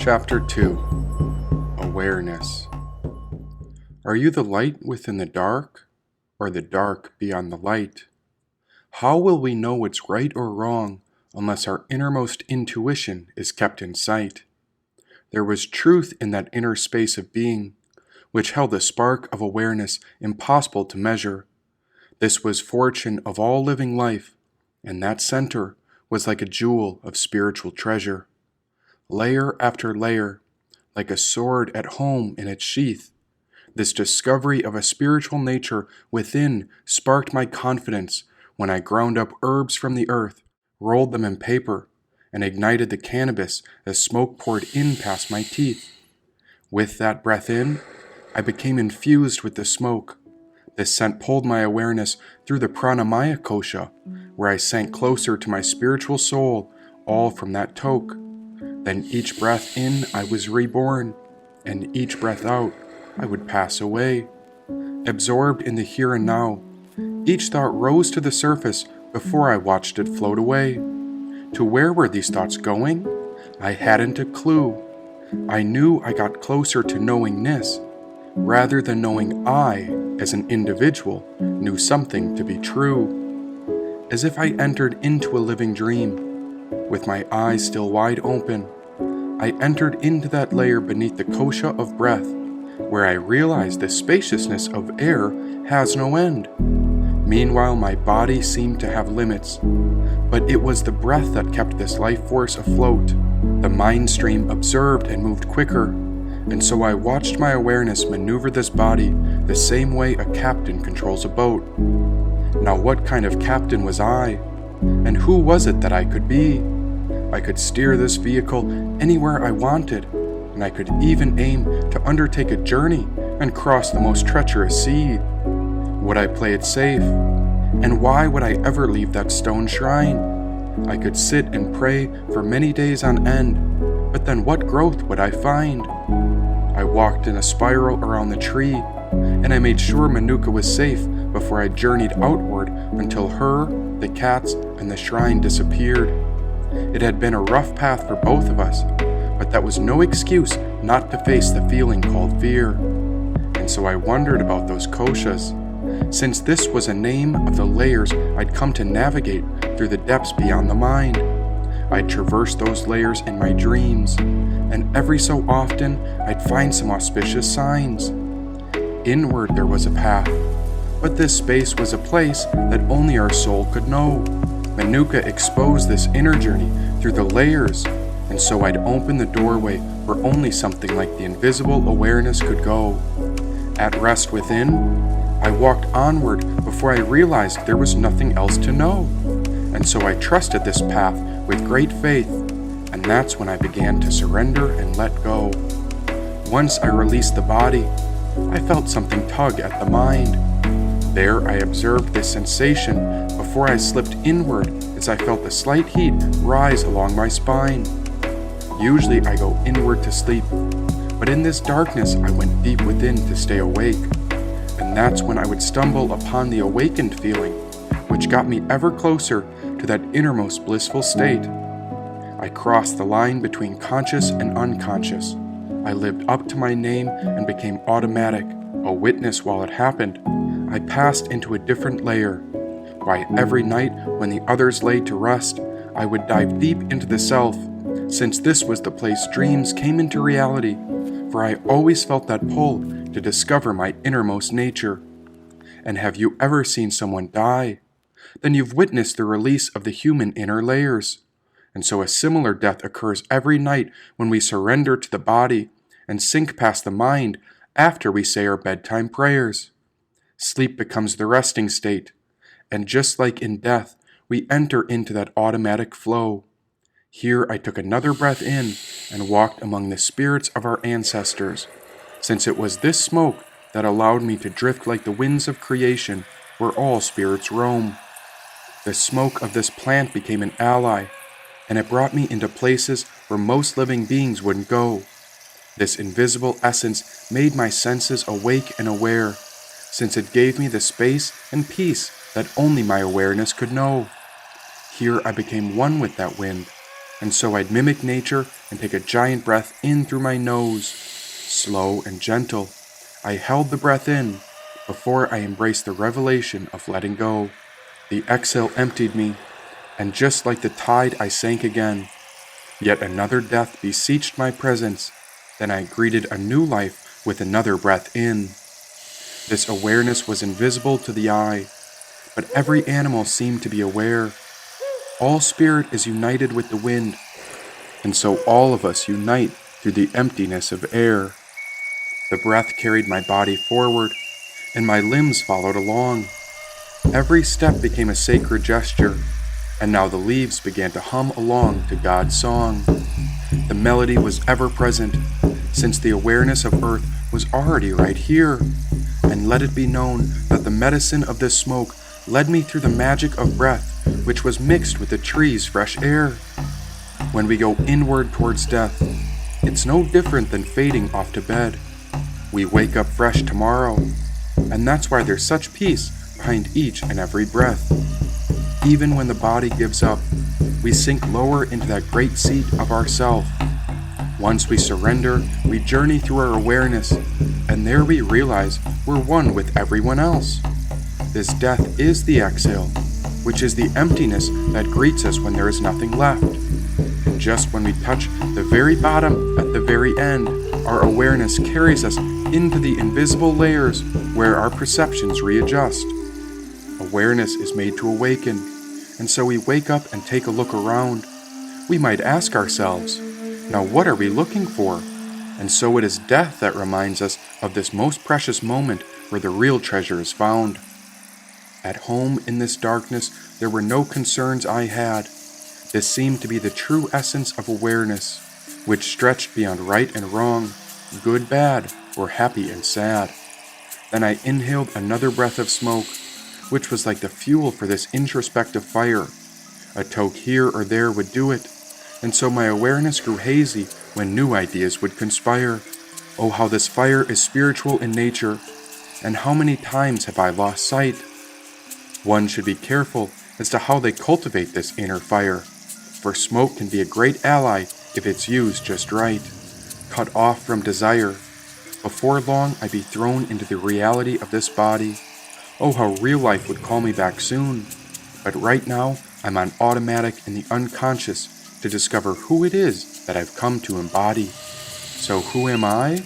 Chapter 2 Awareness. Are you the light within the dark, or the dark beyond the light? How will we know what's right or wrong unless our innermost intuition is kept in sight? There was truth in that inner space of being, which held a spark of awareness impossible to measure. This was fortune of all living life, and that center was like a jewel of spiritual treasure. Layer after layer, like a sword at home in its sheath, this discovery of a spiritual nature within sparked my confidence when I ground up herbs from the earth, rolled them in paper, and ignited the cannabis as smoke poured in past my teeth. With that breath in, I became infused with the smoke. This scent pulled my awareness through the pranamaya kosha, where I sank closer to my spiritual soul, all from that toke. Then each breath in, I was reborn, and each breath out, I would pass away. Absorbed in the here and now, each thought rose to the surface before I watched it float away. To where were these thoughts going? I hadn't a clue. I knew I got closer to knowingness, rather than knowing I, as an individual, knew something to be true. As if I entered into a living dream. With my eyes still wide open, I entered into that layer beneath the kosha of breath, where I realized the spaciousness of air has no end. Meanwhile, my body seemed to have limits, but it was the breath that kept this life force afloat. The mind stream observed and moved quicker, and so I watched my awareness maneuver this body the same way a captain controls a boat. Now what kind of captain was I? And who was it that I could be? I could steer this vehicle anywhere I wanted, and I could even aim to undertake a journey and cross the most treacherous sea. Would I play it safe? And why would I ever leave that stone shrine? I could sit and pray for many days on end, but then what growth would I find? I walked in a spiral around the tree, and I made sure Manuka was safe before I journeyed outward until her, the cats, and the shrine disappeared. It had been a rough path for both of us, but that was no excuse not to face the feeling called fear. And so I wondered about those koshas, since this was a name of the layers I'd come to navigate through the depths beyond the mind. I'd traverse those layers in my dreams, and every so often I'd find some auspicious signs. Inward there was a path, but this space was a place that only our soul could know. Manuka exposed this inner journey through the layers, and so I'd open the doorway where only something like the invisible awareness could go. At rest within, I walked onward before I realized there was nothing else to know, and so I trusted this path with great faith, and that's when I began to surrender and let go. Once I released the body, I felt something tug at the mind. There I observed this sensation before I slipped inward as I felt the slight heat rise along my spine. Usually I go inward to sleep, but in this darkness I went deep within to stay awake, and that's when I would stumble upon the awakened feeling, which got me ever closer to that innermost blissful state. I crossed the line between conscious and unconscious. I lived up to my name and became automatic, a witness while it happened. I passed into a different layer. Why, every night when the others lay to rest, I would dive deep into the self, since this was the place dreams came into reality, for I always felt that pull to discover my innermost nature. And have you ever seen someone die? Then you've witnessed the release of the human inner layers. And so a similar death occurs every night when we surrender to the body and sink past the mind after we say our bedtime prayers. Sleep becomes the resting state, and just like in death, we enter into that automatic flow. Here I took another breath in and walked among the spirits of our ancestors, since it was this smoke that allowed me to drift like the winds of creation where all spirits roam. The smoke of this plant became an ally, and it brought me into places where most living beings wouldn't go. This invisible essence made my senses awake and aware, since it gave me the space and peace that only my awareness could know. Here I became one with that wind, And so I'd mimic nature and take a giant breath in through my nose. Slow and gentle, I held the breath in before I embraced the revelation of letting go. The exhale emptied me, and just like the tide I sank again. Yet another death beseeched my presence. Then I greeted a new life with another breath in. This awareness was invisible to the eye, but every animal seemed to be aware. All spirit is united with the wind, and so all of us unite through the emptiness of air. The breath carried my body forward, and my limbs followed along. Every step became a sacred gesture, and now the leaves began to hum along to God's song. The melody was ever present, since the awareness of earth was already right here. And let it be known that the medicine of this smoke led me through the magic of breath, which was mixed with the tree's fresh air. When we go inward towards death, it's no different than fading off to bed. We wake up fresh tomorrow, and that's why there's such peace behind each and every breath. Even when the body gives up, we sink lower into that great seat of ourself. Once we surrender, we journey through our awareness, and there we realize we're one with everyone else. This death is the exhale, which is the emptiness that greets us when there is nothing left. And just when we touch the very bottom at the very end, our awareness carries us into the invisible layers where our perceptions readjust. Awareness is made to awaken, and so we wake up and take a look around. We might ask ourselves, now what are we looking for? And so it is death that reminds us of this most precious moment where the real treasure is found. At home in this darkness, there were no concerns I had. This seemed to be the true essence of awareness, which stretched beyond right and wrong, good, bad, or happy and sad. Then I inhaled another breath of smoke, which was like the fuel for this introspective fire. A toke here or there would do it, and so my awareness grew hazy when new ideas would conspire. Oh, how this fire is spiritual in nature, and how many times have I lost sight? One should be careful as to how they cultivate this inner fire, for smoke can be a great ally if it's used just right. Cut off from desire, before long I'd be thrown into the reality of this body. Oh, how real life would call me back soon. But right now, I'm on automatic in the unconscious to discover who it is that I've come to embody. So who am I?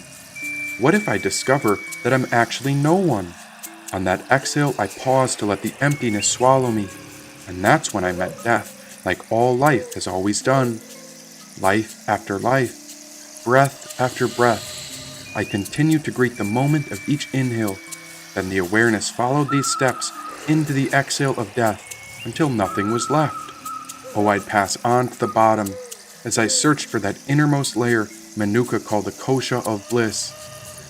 What if I discover that I'm actually no one? On that exhale, I paused to let the emptiness swallow me, and that's when I met death, like all life has always done. Life after life, breath after breath, I continued to greet the moment of each inhale. Then the awareness followed these steps into the exhale of death until nothing was left. Oh, I'd pass on to the bottom as I searched for that innermost layer Manuka called the kosha of bliss.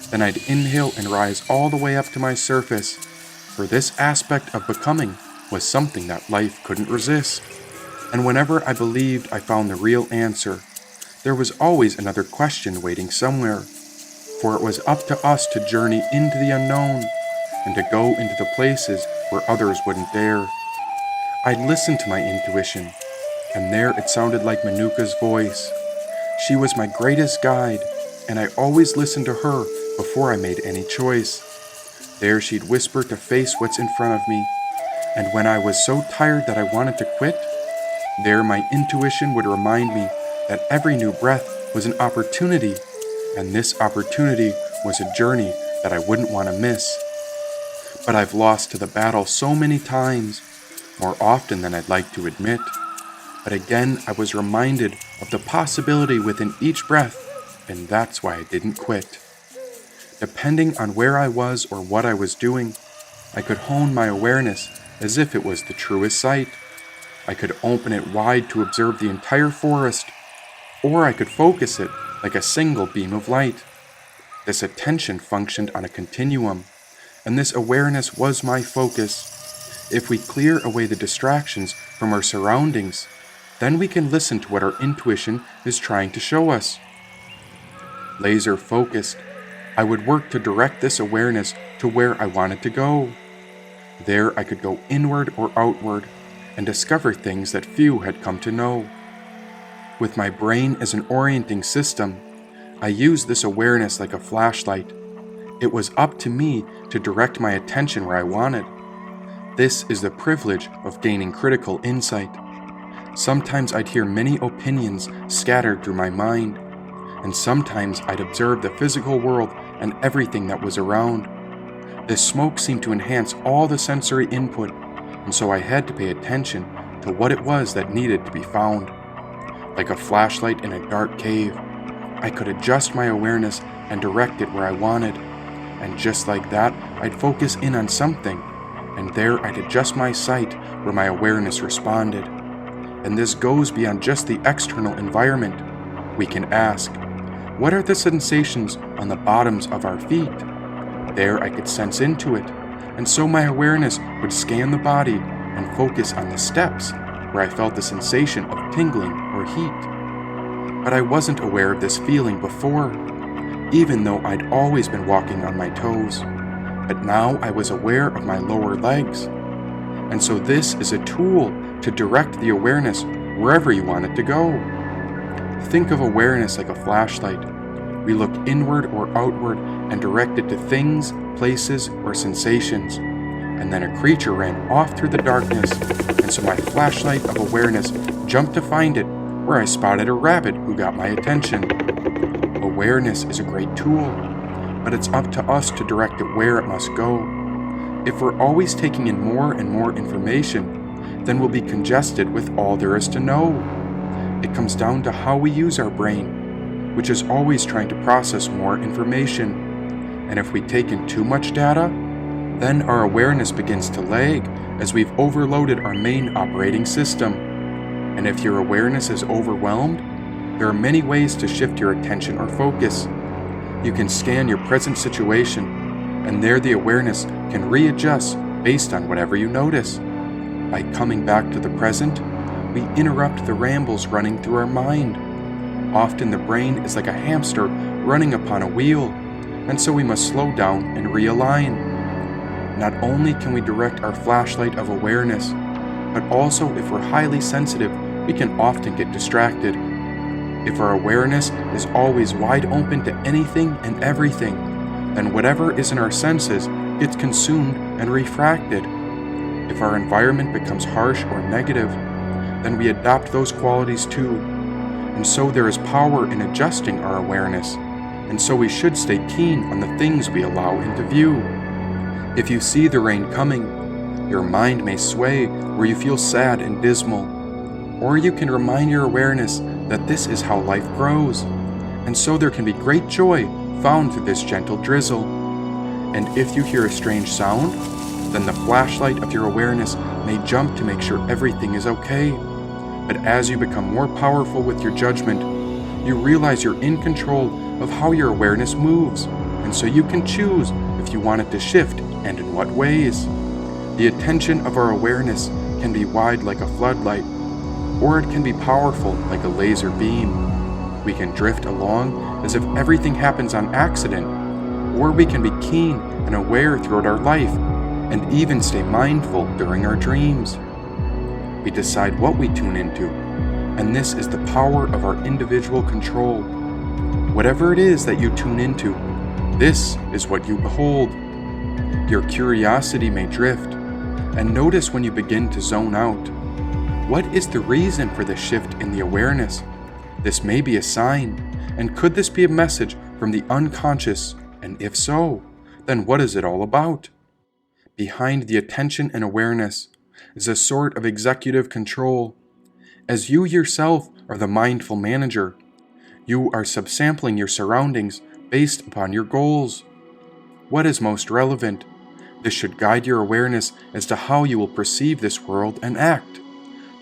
Then I'd inhale and rise all the way up to my surface, for this aspect of becoming was something that life couldn't resist. And whenever I believed I found the real answer, there was always another question waiting somewhere, for it was up to us to journey into the unknown and to go into the places where others wouldn't dare. I'd listened to my intuition, and there it sounded like Manuka's voice. She was my greatest guide, and I always listened to her before I made any choice. There she'd whisper to face what's in front of me, and when I was so tired that I wanted to quit, there my intuition would remind me that every new breath was an opportunity, and this opportunity was a journey that I wouldn't want to miss. But I've lost to the battle so many times, more often than I'd like to admit. But again, I was reminded of the possibility within each breath, and that's why I didn't quit. Depending on where I was or what I was doing, I could hone my awareness as if it was the truest sight. I could open it wide to observe the entire forest, or I could focus it like a single beam of light. This attention functioned on a continuum, and this awareness was my focus. If we clear away the distractions from our surroundings, then we can listen to what our intuition is trying to show us. Laser focused, I would work to direct this awareness to where I wanted to go. There I could go inward or outward and discover things that few had come to know. With my brain as an orienting system, I used this awareness like a flashlight. It was up to me to direct my attention where I wanted. This is the privilege of gaining critical insight. Sometimes I'd hear many opinions scattered through my mind, and sometimes I'd observe the physical world and everything that was around. This smoke seemed to enhance all the sensory input, and so I had to pay attention to what it was that needed to be found. Like a flashlight in a dark cave, I could adjust my awareness and direct it where I wanted. And just like that, I'd focus in on something, and there I'd adjust my sight where my awareness responded. And this goes beyond just the external environment. We can ask, what are the sensations on the bottoms of our feet? There I could sense into it, and so my awareness would scan the body and focus on the steps where I felt the sensation of tingling or heat. But I wasn't aware of this feeling before, even though I'd always been walking on my toes. But now I was aware of my lower legs. And so this is a tool to direct the awareness wherever you want it to go. Think of awareness like a flashlight. We look inward or outward and direct it to things, places, or sensations. And then a creature ran off through the darkness, and so my flashlight of awareness jumped to find it, where I spotted a rabbit who got my attention. Awareness is a great tool, but it's up to us to direct it where it must go. If we're always taking in more and more information, then we'll be congested with all there is to know. It comes down to how we use our brain, which is always trying to process more information. And if we take in too much data, then our awareness begins to lag as we've overloaded our main operating system. And if your awareness is overwhelmed, there are many ways to shift your attention or focus. You can scan your present situation, and there the awareness can readjust based on whatever you notice. By coming back to the present, we interrupt the rambles running through our mind. Often the brain is like a hamster running upon a wheel, and so we must slow down and realign. Not only can we direct our flashlight of awareness, but also if we're highly sensitive, we can often get distracted. If our awareness is always wide open to anything and everything, then whatever is in our senses gets consumed and refracted. If our environment becomes harsh or negative, then we adopt those qualities too. And so there is power in adjusting our awareness, and so we should stay keen on the things we allow into view. If you see the rain coming, your mind may sway where you feel sad and dismal, or you can remind your awareness that this is how life grows, and so there can be great joy found through this gentle drizzle. And if you hear a strange sound, then the flashlight of your awareness may jump to make sure everything is okay. But as you become more powerful with your judgment, you realize you're in control of how your awareness moves, and so you can choose if you want it to shift and in what ways. The attention of our awareness can be wide like a floodlight, or it can be powerful like a laser beam. We can drift along as if everything happens on accident, or we can be keen and aware throughout our life, and even stay mindful during our dreams. We decide what we tune into, and this is the power of our individual control. Whatever it is that you tune into, this is what you behold. Your curiosity may drift, and notice when you begin to zone out. What is the reason for the shift in the awareness? This may be a sign, and could this be a message from the unconscious? And if so, then what is it all about? Behind the attention and awareness is a sort of executive control. As you yourself are the mindful manager, you are subsampling your surroundings based upon your goals. What is most relevant? This should guide your awareness as to how you will perceive this world and act.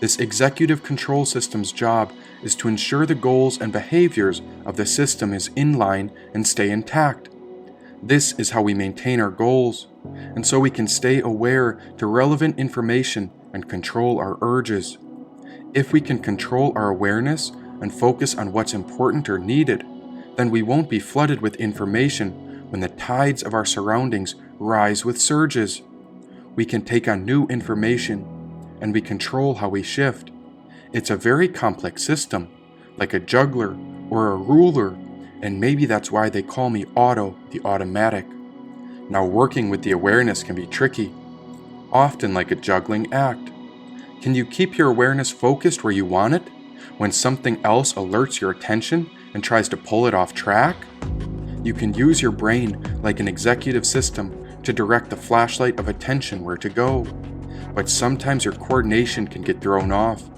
This executive control system's job is to ensure the goals and behaviors of the system is in line and stay intact. This is how we maintain our goals, and so we can stay aware to relevant information and control our urges. If we can control our awareness and focus on what's important or needed, then we won't be flooded with information when the tides of our surroundings rise with surges. We can take on new information, and we control how we shift. It's a very complex system, like a juggler or a ruler, and maybe that's why they call me Auto, the automatic. Now working with the awareness can be tricky, often like a juggling act. Can you keep your awareness focused where you want it, when something else alerts your attention and tries to pull it off track? You can use your brain like an executive system to direct the flashlight of attention where to go. But sometimes your coordination can get thrown off,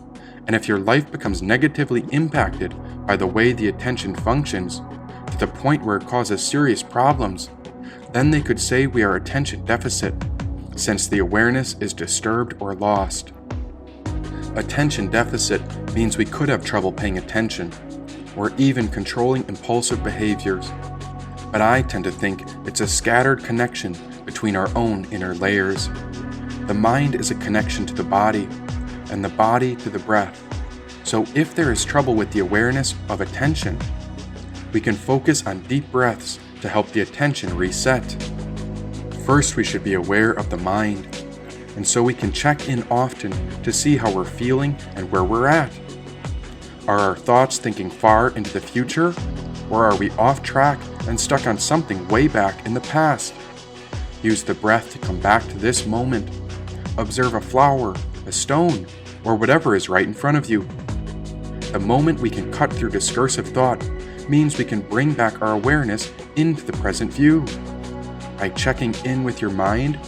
and if your life becomes negatively impacted by the way the attention functions, to the point where it causes serious problems, then they could say we are attention deficit, since the awareness is disturbed or lost. Attention deficit means we could have trouble paying attention, or even controlling impulsive behaviors. But I tend to think it's a scattered connection between our own inner layers. The mind is a connection to the body, and the body to the breath. So if there is trouble with the awareness of attention, we can focus on deep breaths to help the attention reset. First, we should be aware of the mind, and so we can check in often to see how we're feeling and where we're at. Are our thoughts thinking far into the future, or are we off track and stuck on something way back in the past? Use the breath to come back to this moment. Observe a flower, a stone, or whatever is right in front of you. The moment we can cut through discursive thought means we can bring back our awareness into the present view. By checking in with your mind,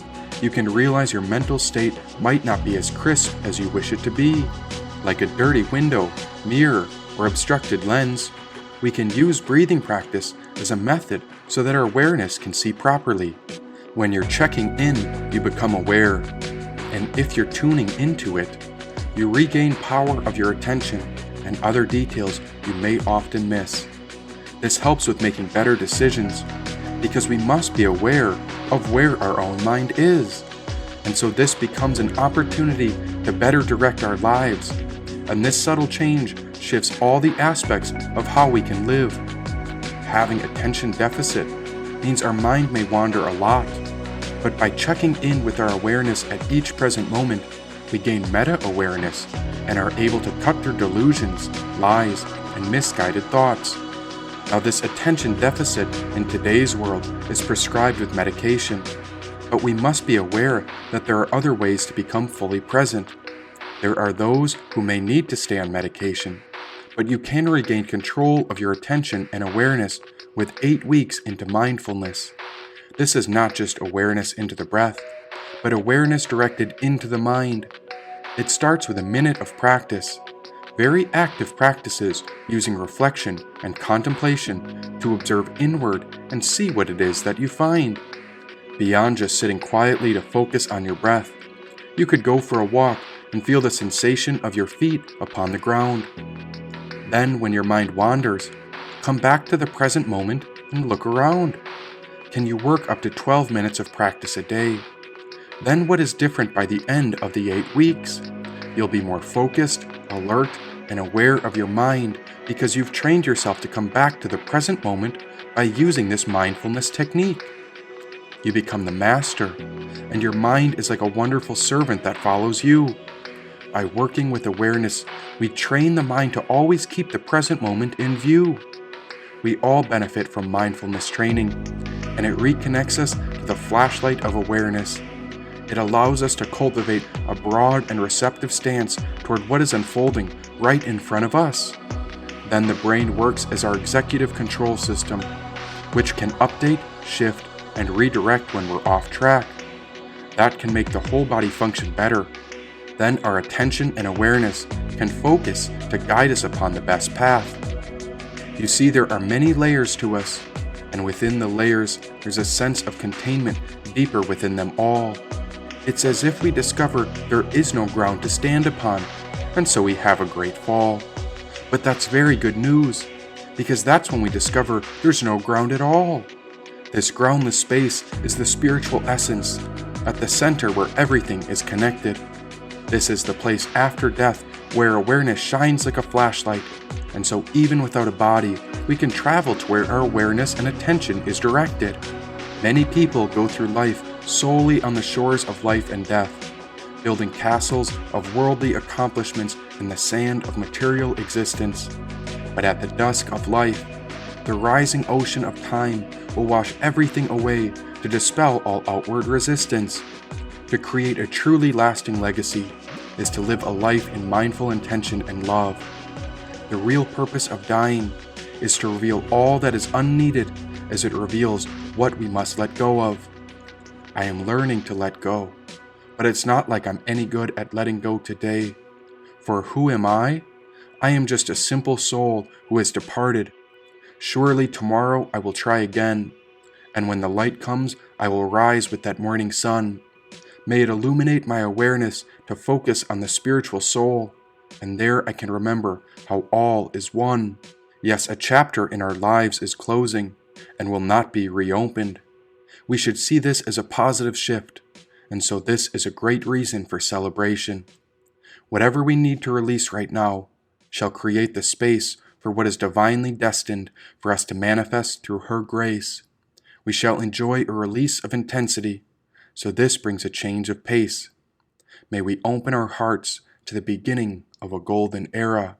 you can realize your mental state might not be as crisp as you wish it to be. Like a dirty window, mirror, or obstructed lens, we can use breathing practice as a method so that our awareness can see properly. When you're checking in, you become aware, and if you're tuning into it, you regain power of your attention and other details you may often miss. This helps with making better decisions, because we must be aware of where our own mind is. And so this becomes an opportunity to better direct our lives. And this subtle change shifts all the aspects of how we can live. Having attention deficit means our mind may wander a lot, but by checking in with our awareness at each present moment, we gain meta-awareness and are able to cut through delusions, lies, and misguided thoughts. Now, this attention deficit in today's world is prescribed with medication, but we must be aware that there are other ways to become fully present. There are those who may need to stay on medication, but you can regain control of your attention and awareness with 8 weeks into mindfulness. This is not just awareness into the breath, but awareness directed into the mind. It starts with a minute of practice. Very active practices using reflection and contemplation to observe inward and see what it is that you find. Beyond just sitting quietly to focus on your breath, you could go for a walk and feel the sensation of your feet upon the ground. Then, when your mind wanders, come back to the present moment and look around. Can you work up to 12 minutes of practice a day? Then what is different by the end of the 8 weeks? You'll be more focused, alert, and aware of your mind because you've trained yourself to come back to the present moment by using this mindfulness technique. You become the master, and your mind is like a wonderful servant that follows you. By working with awareness, we train the mind to always keep the present moment in view. We all benefit from mindfulness training, and it reconnects us to the flashlight of awareness. It allows us to cultivate a broad and receptive stance toward what is unfolding right in front of us. Then the brain works as our executive control system, which can update, shift, and redirect when we're off track. That can make the whole body function better. Then our attention and awareness can focus to guide us upon the best path. You see, there are many layers to us, and within the layers, there's a sense of containment deeper within them all. It's as if we discover there is no ground to stand upon, and so we have a great fall. But that's very good news, because that's when we discover there's no ground at all. This groundless space is the spiritual essence, at the center where everything is connected. This is the place after death where awareness shines like a flashlight, and so even without a body, we can travel to where our awareness and attention is directed. Many people go through life solely on the shores of life and death, building castles of worldly accomplishments in the sand of material existence. But at the dusk of life, the rising ocean of time will wash everything away to dispel all outward resistance. To create a truly lasting legacy is to live a life in mindful intention and love. The real purpose of dying is to reveal all that is unneeded as it reveals what we must let go of. I am learning to let go, but it's not like I'm any good at letting go today. For who am I? I am just a simple soul who has departed. Surely tomorrow I will try again, and when the light comes, I will rise with that morning sun. May it illuminate my awareness to focus on the spiritual soul, and there I can remember how all is one. Yes, a chapter in our lives is closing and will not be reopened. We should see this as a positive shift, and so this is a great reason for celebration. Whatever we need to release right now shall create the space for what is divinely destined for us to manifest through her grace. We shall enjoy a release of intensity, so this brings a change of pace. May we open our hearts to the beginning of a golden era.